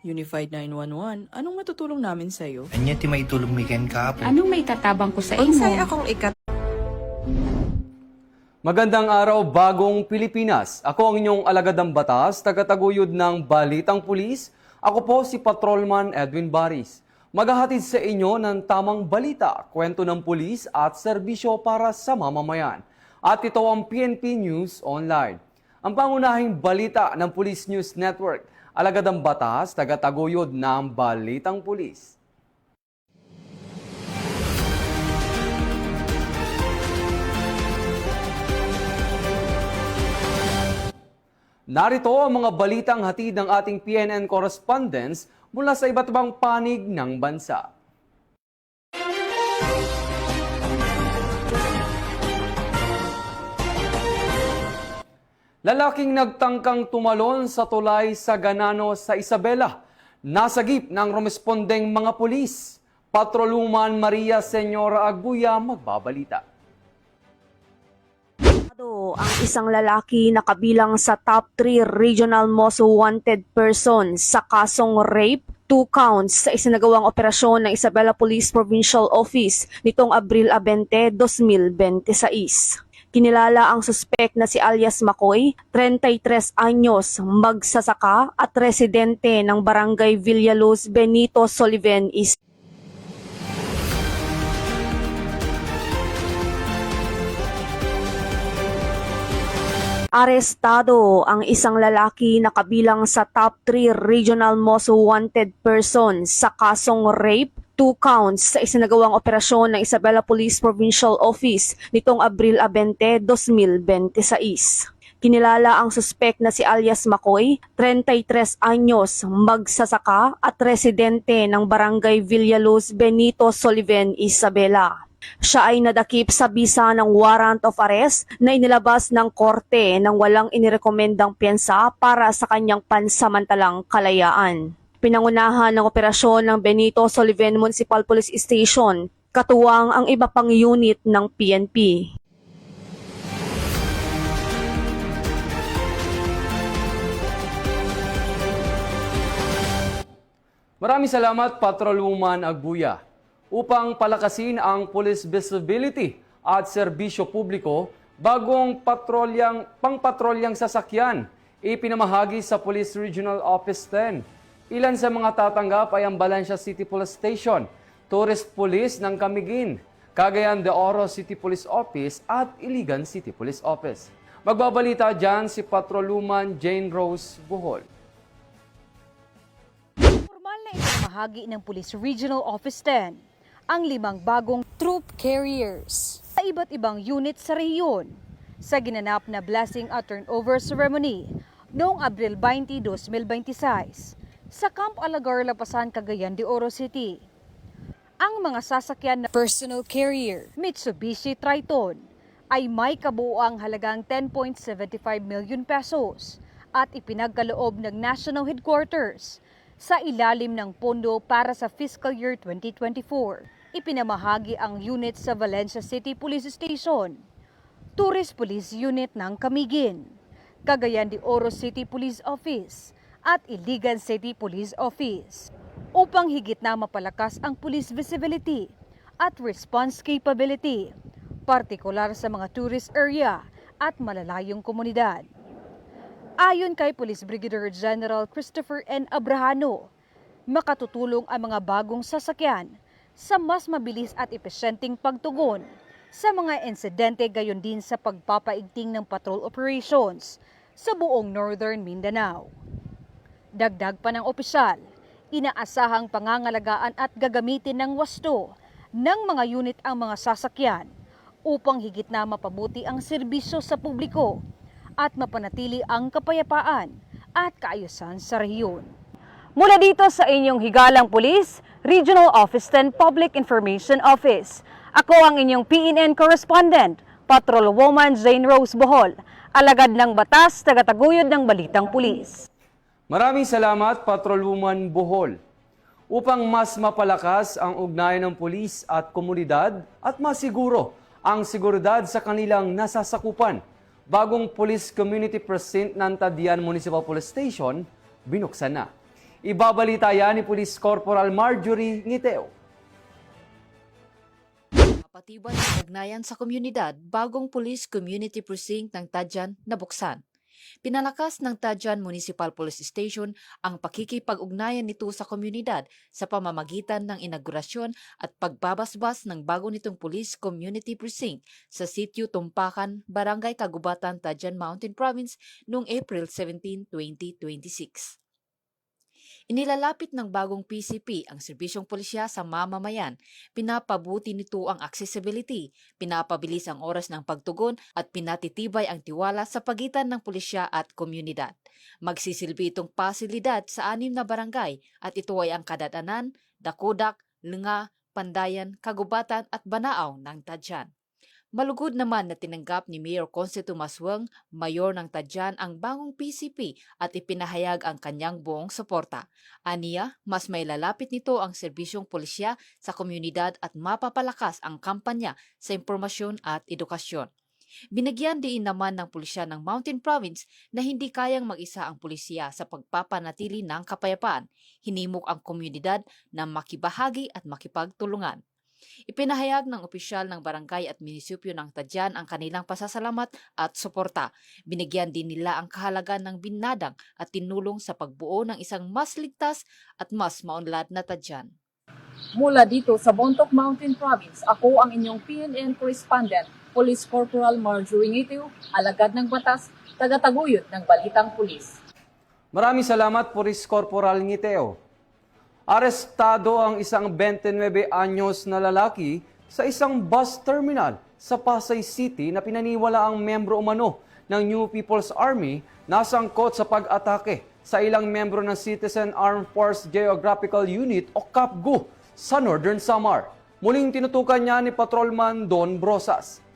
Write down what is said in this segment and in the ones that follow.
Unified 911, anong matutulong namin sa'yo? Anya ti maitulong mi ken kapo. Anong may tatabang ko sa imo? Unsay akong Magandang araw, bagong Pilipinas. Ako ang inyong alagadang batas, tagataguyod ng Balitang Pulis. Ako po si Patrolman Edwin Baris. Maghahatid sa inyo ng tamang balita, kwento ng pulis at serbisyo para sa mamamayan. At ito ang PNP News Online. Ang pangunahing balita ng Police News Network, alagadang batas, tagataguyod ng Balitang Pulis. Narito ang mga balitang hatid ng ating PNN correspondents mula sa iba't ibang panig ng bansa. Lalaking nagtangkang tumalon sa tulay sa Ganano sa Isabela. Nasagip ng rumespondeng mga pulis. Patroluman Maria Senyora Aguya magbabalita. Ang isang lalaki na kabilang sa top 3 regional most wanted person sa kasong rape, 2 counts sa isinagawang operasyon ng Isabela Police Provincial Office nitong Abril 20, 2026. Kinilala ang suspek na si alias Makoy, 33 anyos, magsasaka at residente ng Barangay Villaluz, Benito Soliven East. Arestado ang isang lalaki na kabilang sa top 3 regional most wanted person sa kasong rape, 2 counts sa isinagawang operasyon ng Isabela Police Provincial Office nitong Abril 20, 2026. Kinilala ang suspek na si alias Makoy, 33 anyos, magsasaka at residente ng Barangay Villaluz, Benito Soliven, Isabela. Siya ay nadakip sa bisa ng warrant of arrest na inilabas ng korte nang walang inirekomendang piyensa para sa kanyang pansamantalang kalayaan. Pinangunahan ng operasyon ng Benito Soliven Municipal Police Station, katuwang ang iba pang unit ng PNP. Maraming salamat, Patrolwoman Aguya. Upang palakasin ang police visibility at serbisyo publiko, bagong pangpatrolyang sasakyan ipinamahagi sa Police Regional Office 10. Ilan sa mga tatanggap ay ang Valencia City Police Station, Tourist Police ng Camiguin, Cagayan de Oro City Police Office at Iligan City Police Office. Magbabalita dyan si Patrolwoman Jane Rose Buhol. Formal na ipinamahagi ng Police Regional Office 10 ang 5 bagong troop carriers sa iba't ibang unit sa rehiyon sa ginanap na blessing at turnover ceremony noong Abril 20, 2026 sa Camp Alagar, Lapasan, Cagayan de Oro City. Ang mga sasakyan na personal carrier Mitsubishi Triton ay may kabuuang halagang 10.75 million pesos at ipinagkaloob ng National Headquarters sa ilalim ng pondo para sa fiscal year 2024. Ipinamahagi ang unit sa Valencia City Police Station, Tourist Police Unit ng Camiguin, Cagayan de Oro City Police Office at Iligan City Police Office upang higit na mapalakas ang police visibility at response capability, partikular sa mga tourist area at malalayong komunidad. Ayon kay Police Brigadier General Christopher N. Abrahano, makatutulong ang mga bagong sasakyan sa mas mabilis at epesyenteng pagtugon sa mga insidente, gayon din sa pagpapaigting ng patrol operations sa buong Northern Mindanao. Dagdag pa ng opisyal, inaasahang pangangalagaan at gagamitin ng wasto ng mga unit ang mga sasakyan upang higit na mapabuti ang serbisyo sa publiko at mapanatili ang kapayapaan at kaayusan sa rehiyon. Mula dito sa inyong higalang pulis, Regional Office 10 Public Information Office. Ako ang inyong PNN correspondent, Patrolwoman Jane Rose Bohol, alagad ng batas, tagataguyod ng Balitang Pulis. Maraming salamat, Patrolwoman Bohol. Upang mas mapalakas ang ugnayan ng pulis at komunidad at masiguro ang seguridad sa kanilang nasasakupan, bagong Police Community Precinct ng Tadian Municipal Police Station binuksan na. Ibabalita yan ni Police Corporal Marjorie Ngiteo. Mapatibay ang ugnayan sa komunidad, bagong Police Community Precinct ng Tadjan nabuksan. Pinalakas ng Tadjan Municipal Police Station ang pakikipag-ugnayan nito sa komunidad sa pamamagitan ng inaugurasyon at pagbabasbas ng bago nitong Police Community Precinct sa Sitio Tumpakan, Barangay Kagubatan, Tadjan Mountain Province noong April 17, 2026. Inilalapit ng bagong PCP ang serbisyong pulisya sa mamamayan. Pinapabuti nito ang accessibility, pinapabilis ang oras ng pagtugon at pinatitibay ang tiwala sa pagitan ng pulisya at komunidad. Magsisilbi itong pasilidad sa 6 na barangay at ito ay ang Kadadanan, Dakodak, Lenga, Pandayan, Kagubatan at Banaaw ng Tadjan. Malugod naman na tinanggap ni Mayor Consuelo Masweng, mayor ng Tadjan, ang bagong PCP at ipinahayag ang kanyang buong suporta. Aniya, mas may lalapit nito ang serbisyong pulisya sa komunidad at mapapalakas ang kampanya sa impormasyon at edukasyon. Binigyan din naman ng pulisya ng Mountain Province na hindi kayang mag-isa ang pulisya sa pagpapanatili ng kapayapaan. Hinimok ang komunidad na makibahagi at makipagtulungan. Ipinahayag ng opisyal ng barangay at munisipyo ng Tadjan ang kanilang pasasalamat at suporta. Binigyan din nila ang kahalagan ng binadang at tinulong sa pagbuo ng isang mas ligtas at mas maunlad na Tadjan. Mula dito sa Bontoc Mountain Province, ako ang inyong PNN correspondent, Police Corporal Marjorie Ngiteo, alagad ng batas, tagataguyod ng Balitang Pulis. Maraming salamat, Police Corporal Ngiteo. Arestado ang isang 29 anyos na lalaki sa isang bus terminal sa Pasay City na pinaniwala ang membro umano ng New People's Army na sangkot sa pag-atake sa ilang membro ng Citizen Armed Force Geographical Unit o CAPGU sa Northern Samar. Muling tinutukan niya ni Patrolman Don Brosas.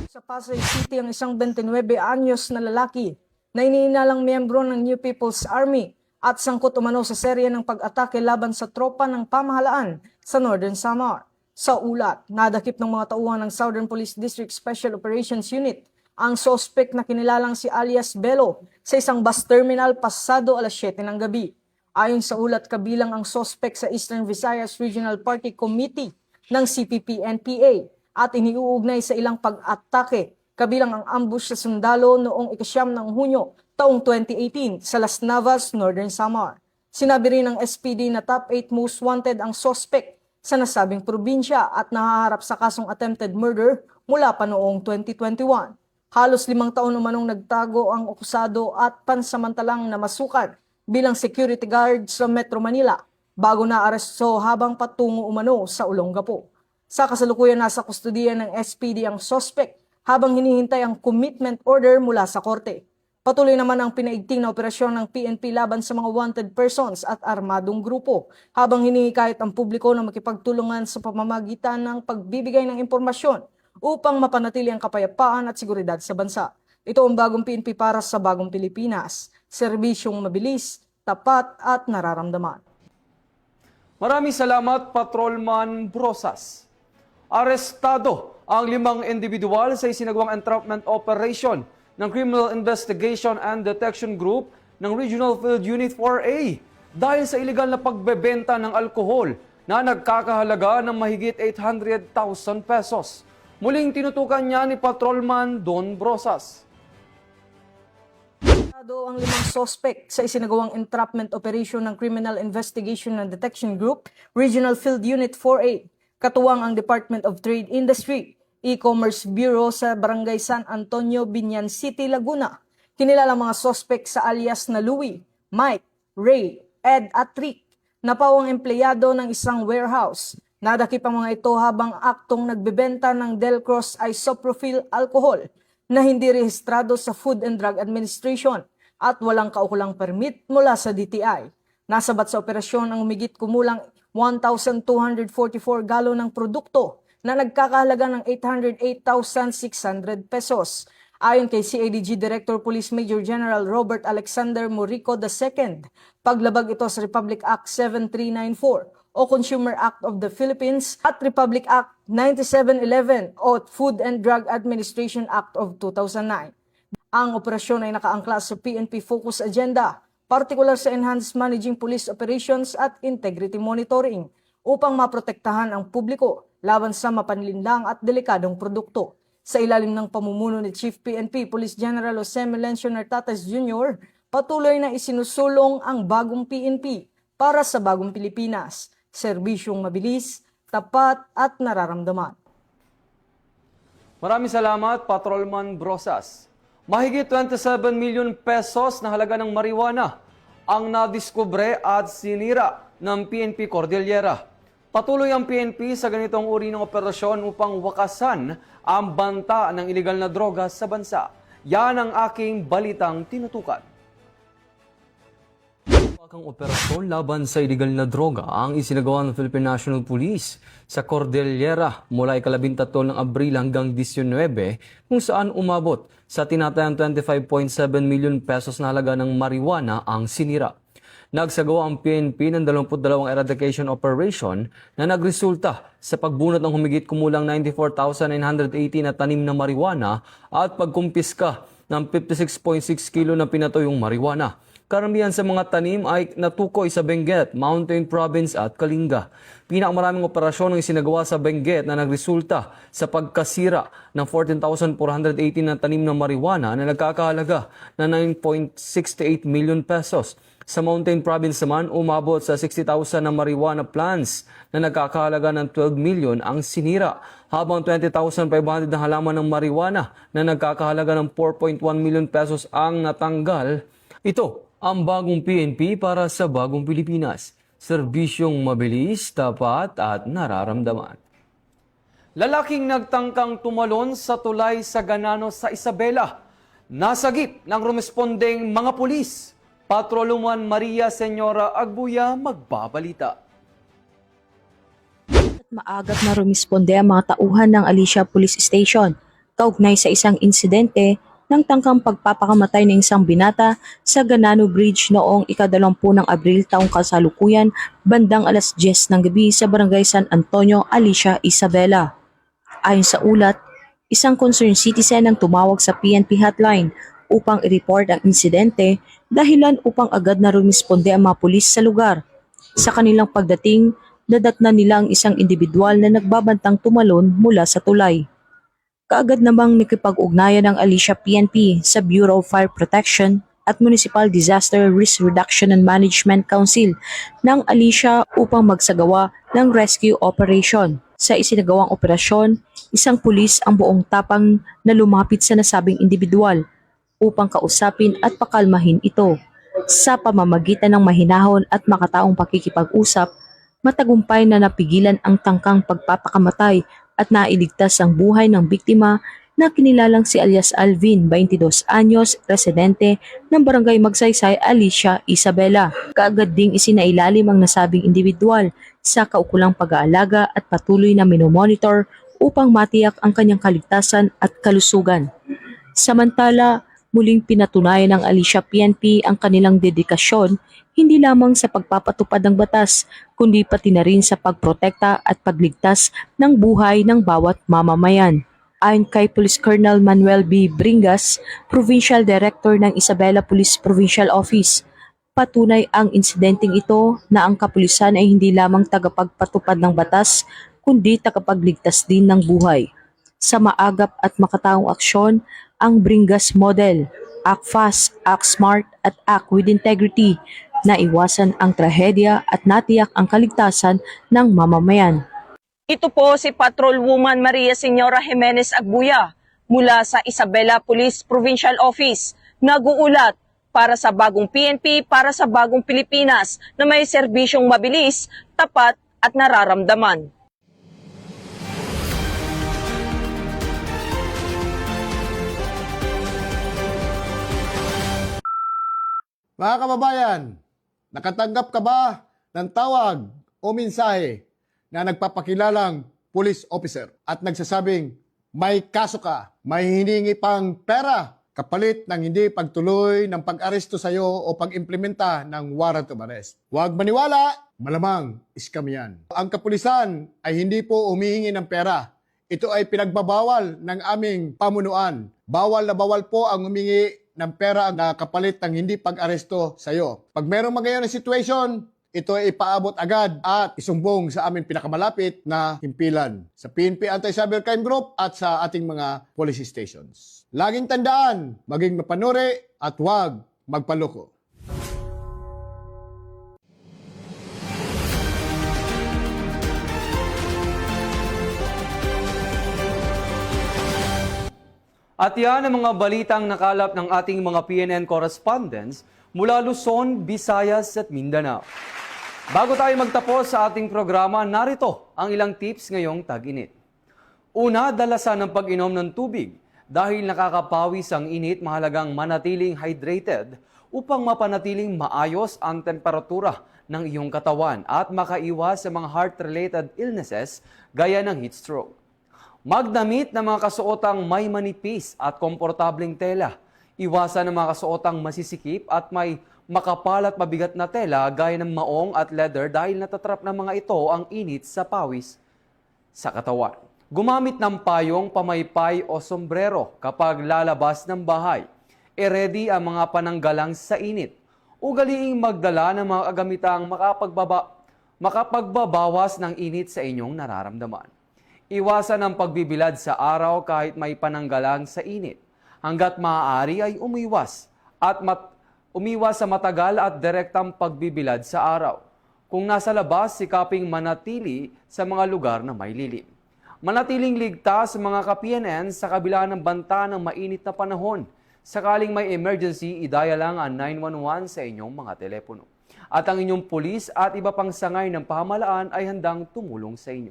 Sa Pasay City ang isang 29 anyos na lalaki na iniinalang miyembro ng New People's Army at sangkot umano sa serye ng pag-atake laban sa tropa ng pamahalaan sa Northern Samar. Sa ulat, nadakip ng mga tauhan ng Southern Police District Special Operations Unit ang sospek na kinilalang si alias Bello sa isang bus terminal pasado alas 7 ng gabi. Ayon sa ulat, kabilang ang sospek sa Eastern Visayas Regional Party Committee ng CPP-NPA at iniuugnay sa ilang pag-atake kabilang ang ambush sa sundalo noong 9 ng Hunyo taong 2018 sa Las Navas, Northern Samar. Sinabi rin ng SPD na top 8 most wanted ang suspect sa nasabing probinsya at nahaharap sa kasong attempted murder mula pa noong 2021. Halos 5 taon umanong nagtago ang akusado at pansamantalang namasukan bilang security guard sa Metro Manila bago na aresto habang patungo umano sa Olongapo. Sa kasalukuyan nasa kustudiya ng SPD ang suspect habang hinihintay ang commitment order mula sa korte. Patuloy naman ang pinaigting na operasyon ng PNP laban sa mga wanted persons at armadong grupo habang hinihikayat ang publiko na makipagtulungan sa pamamagitan ng pagbibigay ng impormasyon upang mapanatili ang kapayapaan at seguridad sa bansa. Ito ang bagong PNP para sa bagong Pilipinas. Serbisyong mabilis, tapat at nararamdaman. Maraming salamat, Patrolman Brosas. Arestado ang 5 individual sa isinagawang entrapment operation ng Criminal Investigation and Detection Group ng Regional Field Unit 4A dahil sa ilegal na pagbebenta ng alkohol na nagkakahalaga ng mahigit 800,000 pesos. Muling tinutukan niya ni Patrolman Don Brosas. Ang 5 suspect sa isinagawang entrapment operation ng Criminal Investigation and Detection Group, Regional Field Unit 4A, katuwang ang Department of Trade Industry, E-Commerce Bureau sa Barangay San Antonio, Binyan City, Laguna. Kinilala mga suspect sa alias na Louie, Mike, Ray, Ed at Rick, na pawang empleyado ng isang warehouse. Nadakip ang mga ito habang aktong nagbebenta ng Delcross isopropyl alcohol na hindi rehistrado sa Food and Drug Administration at walang kaukulang permit mula sa DTI. Nasabat sa operasyon ang humigit kumulang 1,244 galon ng produkto na nagkakahalaga ng 808,600 pesos. Ayon kay CADG Director Police Major General Robert Alexander Morico II, paglabag ito sa Republic Act 7394 o Consumer Act of the Philippines at Republic Act 9711 o Food and Drug Administration Act of 2009. Ang operasyon ay nakaangkla sa PNP Focus Agenda partikular sa Enhanced Managing Police Operations at Integrity Monitoring upang maprotektahan ang publiko laban sa mapanlinlang at delikadong produkto. Sa ilalim ng pamumuno ni Chief PNP Police General Jose Melencio Nartates Jr., patuloy na isinusulong ang bagong PNP para sa bagong Pilipinas, serbisyong mabilis, tapat at nararamdaman. Maraming salamat, Patrolman Brosas. Mahigit 27 milyon pesos na halaga ng marijuana ang nadiskubre at sinira ng PNP Cordillera. Patuloy ang PNP sa ganitong uri ng operasyon upang wakasan ang banta ng iligal na droga sa bansa. Yan ang aking balitang tinutukan. Ang operasyon laban sa iligal na droga ang isinagawa ng Philippine National Police sa Cordillera mula ika-13 ng Abril hanggang 19 kung saan umabot sa tinatayang 25.7 milyon pesos na halaga ng marijuana ang sinira. Nagsagawa ang PNP ng 22 eradication operation na nagresulta sa pagbunot ng humigit kumulang 94,980 na tanim na marijuana at pagkumpiska ng 56.6 kilo na pinatoyong marijuana. Karamihan sa mga tanim ay natukoy sa Benguet, Mountain Province at Kalinga. Pinakamaraming operasyon ang isinagawa sa Benguet na nagresulta sa pagkasira ng 14,418 na tanim na marijuana na nagkakahalaga na 9.68 million pesos. Sa Mountain Province naman, umabot sa 60,000 na marijuana plants na nagkakahalaga ng 12 million ang sinira, habang 20,500 na halaman ng marijuana na nagkakahalaga ng 4.1 million pesos ang natanggal. Ito ang bagong PNP para sa bagong Pilipinas. Serbisyong mabilis, tapat at nararamdaman. Lalaking nagtangkang tumalon sa tulay sa Ganano sa Isabela. Nasagip ng rumespondeng mga pulis. Patrolwoman Maria Senyora Agbuya magbabalita. Maagap na rumisponde ang mga tauhan ng Alicia Police Station kaugnay sa isang insidente ng tangkang pagpapakamatay ng isang binata sa Ganano Bridge noong ika-20 ng Abril taong kasalukuyan bandang alas 10 ng gabi sa Barangay San Antonio, Alicia, Isabela. Ayon sa ulat, isang concerned citizen ang tumawag sa PNP hotline upang i-report ang insidente, dahilan upang agad na rumisponde ang mga pulis sa lugar. Sa kanilang pagdating, nadatnan nila ang isang individual na nagbabantang tumalon mula sa tulay. Kaagad namang nakipag-ugnayan ng Alicia PNP sa Bureau of Fire Protection at Municipal Disaster Risk Reduction and Management Council ng Alicia upang magsagawa ng rescue operation. Sa isinagawang operasyon, isang pulis ang buong tapang na lumapit sa nasabing individual upang kausapin at pakalmahin ito. Sa pamamagitan ng mahinahon at makataong pakikipag-usap, matagumpay na napigilan ang tangkang pagpapakamatay at nailigtas ang buhay ng biktima na kinilalang si alias Alvin, 22 anyos, residente ng Barangay Magsaysay, Alicia, Isabela. Kaagad ding isinailalim ang nasabing individual sa kaukulang pag-aalaga at patuloy na minomonitor upang matiyak ang kanyang kaligtasan at kalusugan. Samantala, muling pinatunayan ng Alicia PNP ang kanilang dedikasyon hindi lamang sa pagpapatupad ng batas, kundi pati na rin sa pagprotekta at pagligtas ng buhay ng bawat mamamayan. Ayon kay Police Colonel Manuel B. Bringas, Provincial Director ng Isabela Police Provincial Office, patunay ang insidenteng ito na ang kapulisan ay hindi lamang tagapagpatupad ng batas, kundi tagapagligtas din ng buhay. Sa maagap at makataong aksyon, ang Bringas Model, Act Fast, Act Smart at Act with Integrity, na iwasan ang trahedya at natiyak ang kaligtasan ng mamamayan. Ito po si Patrolwoman Maria Senyora Jimenez Agbuya mula sa Isabela Police Provincial Office, nag-uulat para sa bagong PNP, para sa bagong Pilipinas na may serbisyong mabilis, tapat at nararamdaman. Mga kababayan, nakatanggap ka ba ng tawag o mensahe na nagpapakilalang police officer at nagsasabing may kaso ka, may hiningi pang pera kapalit ng hindi pagtuloy ng pag-aresto sa iyo o pag-implementa ng warrant of arrest? Huwag maniwala, malamang scam yan. Ang kapulisan ay hindi po humihingi ng pera. Ito ay pinagbabawal ng aming pamunuan. Bawal na bawal po ang humingi ng pera na kapalit ng hindi pag-aresto sa iyo. Pag merong mga na situation, ito ay ipaabot agad at isumbong sa aming pinakamalapit na himpilan sa PNP Anti-Cybercrime Group at sa ating mga police stations. Laging tandaan, maging mapanuri at huwag magpaloko. At yan ang mga balitang nakalap ng ating mga PNN correspondents mula Luzon, Visayas at Mindanao. Bago tayo magtapos sa ating programa, narito ang ilang tips ngayong tag-init. Una, dalasan ng pag-inom ng tubig. Dahil nakakapawis ang init, mahalagang manatiling hydrated upang mapanatiling maayos ang temperatura ng iyong katawan at makaiwas sa mga heart-related illnesses gaya ng heat stroke. Magdamit ng mga kasuotang may manipis at komportableng tela. Iwasan ng mga kasuotang masisikip at may makapal at mabigat na tela gaya ng maong at leather dahil natatrap ng mga ito ang init sa pawis sa katawan. Gumamit ng payong, pamaypay o sombrero kapag lalabas ng bahay. I-ready ang mga pananggalang sa init. Ugaliing magdala ng mga kagamitang makapagbabawas ng init sa inyong nararamdaman. Iwasan ang pagbibilad sa araw kahit may pananggalang sa init. Hanggat maaari ay umiwas sa matagal at direktang pagbibilad sa araw. Kung nasa labas, sikaping manatili sa mga lugar na may lilim. Manatiling ligtas sa mga ka-PNN sa kabila ng banta ng mainit na panahon. Sakaling may emergency, idaya lang ang 911 sa inyong mga telepono. At ang inyong pulis at iba pang sangay ng pamahalaan ay handang tumulong sa inyo.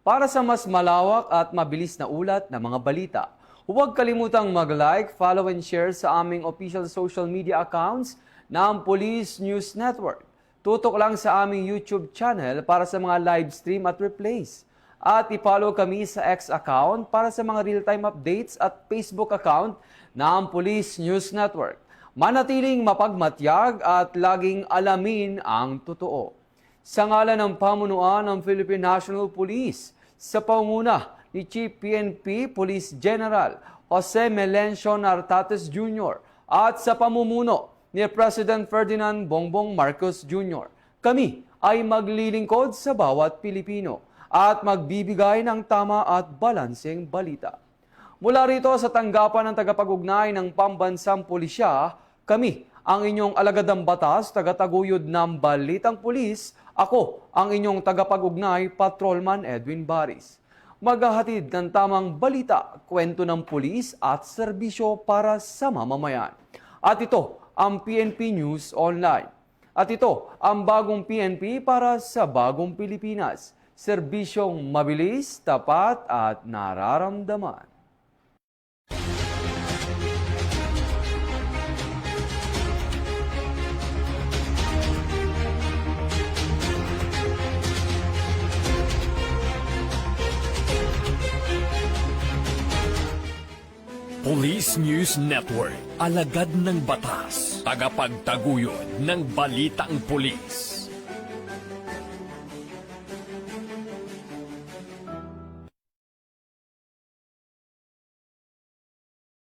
Para sa mas malawak at mabilis na ulat ng mga balita, huwag kalimutang mag-like, follow and share sa aming official social media accounts ng Police News Network. Tutok lang sa aming YouTube channel para sa mga live stream at replays. At i-follow kami sa X account para sa mga real-time updates at Facebook account ng Police News Network. Manatiling mapagmatyag at laging alamin ang totoo. Sa ngalan ng pamunuan ng Philippine National Police, sa pangunguna ni Chief PNP Police General Jose Melencio Nartates Jr. at sa pamumuno ni President Ferdinand Bongbong Marcos Jr. Kami ay maglilingkod sa bawat Pilipino at magbibigay ng tama at balanseng balita. Mula rito sa tanggapan ng tagapag-ugnay ng Pambansang Pulisya, kami ang inyong alagadang batas, tagataguyod ng Balitang Pulis. Ako ang inyong tagapag-ugnay, Patrolman Edwin Baris. Maghahatid ng tamang balita, kwento ng pulis at serbisyo para sa mamamayan. At ito ang PNP News Online. At ito ang bagong PNP para sa bagong Pilipinas. Serbisyong mabilis, tapat at nararamdaman. Police News Network, alagad ng batas, tagapagtaguyod ng balitang pulis.